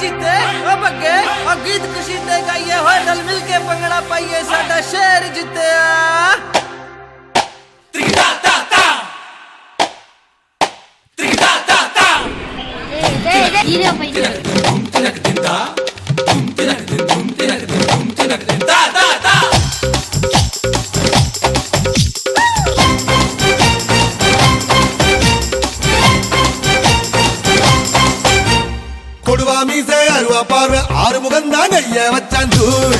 जीते ओ बग्गे और गीत खुशी ते गाइए होए रल मिल के पंगड़ा पाइए साडा शहर जितया त्रिगता ता ता त्रिगता ता ता धीरे भाई तुम तिनक दिंदा तुम तिनक दिन तुम तिनक दिन तुम तिनक दिन ता ता ता கொடுவா மீசை அருவா பார்வை ஆறு முகந்தான் கைய வச்சான் தூள்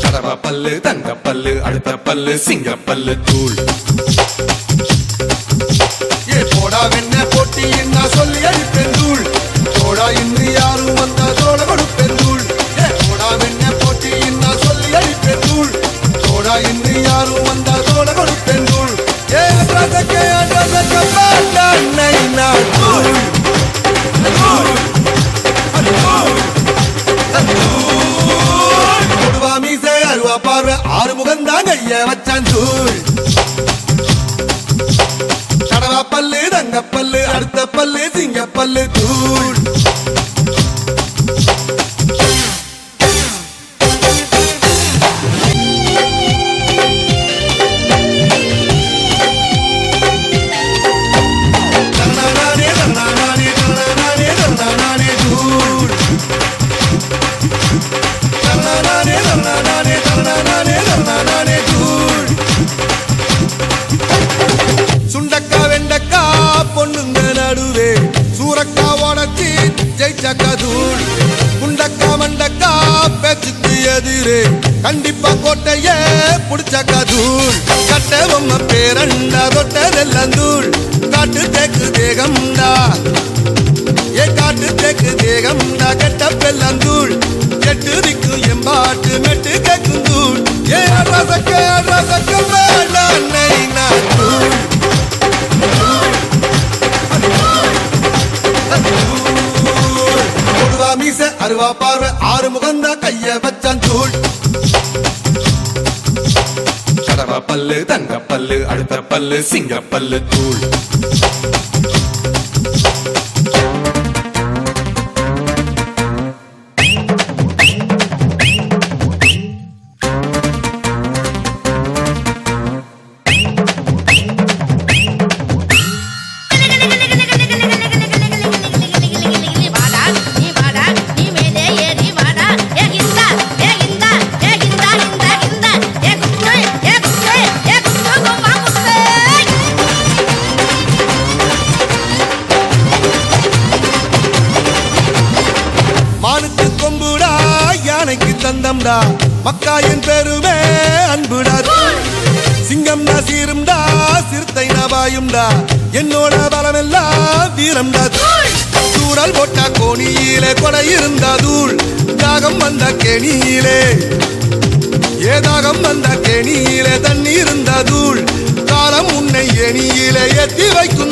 கடவா பல்லு தங்க பல்லு அடுத்த பல்லு சிங்க பல்லு தூள் ஏ போடா வெண்ண போட்டி என்ன சொல்லி அடிப்பேன் தூள் போடா இன்று யாரும் வந்தா தோட கொடுப்பேன் தூள் ஏ போடா வெண்ண போட்டி என்ன சொல்லி அடிப்பேன் தூள் போடா இன்று யாரும் வந்தா தோட கொடுப்பேன் தூள் ஏ ரசக்கே பாட்டா நைனா தூள் கொடுவா மீசை அருவா பார்வை ஆறு முகந்தான் கைய வச்சான் தூள் கடவா பல்லு தங்க பல்லு அடுத்த பல்லு சிங்க பல்லு தூள் சுண்டக்கா வெண்டக்கா பொண்ணுங்க நடுவே சூரக்கா உடச்சி ஜெயிச்சக்கா தூள் குண்டக்கா மண்டக்கா பேச்சுக்கு எதிரே கண்டிப்பா கோட்டைய புடிச்சக்கா தூள் கட்ட பொம்மை பேரண்டா தொட்டதெல்லாம் தூள் காட்டு தேக்கு தேகம்டா ஏ காட்டு தேக்கு தேகம்டா கெட்ட பெல்லந்தூள் எட்டு திக்கும் எம்பாட்டு மெட்டு கேக்கும் தூள் ஏ ரசக்க வேண்டாம் நைனா தூள் கொடுவா மீசை அருவா பார்வை ஆறு முகந்தா கைய வச்சான் தூள் கடவா பல்லு தங்க பல்லு அடுத்த பல்லு சிங்க பல்லு தூள் மானுக்கு கொம்புடா யானைக்கு தந்தம்டா மக்காயின் பெருமே அன்புடா சிங்கம்டா சீரும்டா சிறுத்தை நபாயும்டா என்னோட பலமெல்லாம் வீரம்டா தூரல் போட்டா கோணியிலே கொடை இருந்தா தூள் தாகம் வந்த கேணியிலே ஏதாகம் வந்த கேணியிலே தண்ணி இருந்தா தூள் காலம் உன்னை எணியிலே ஏத்தி வைக்கும்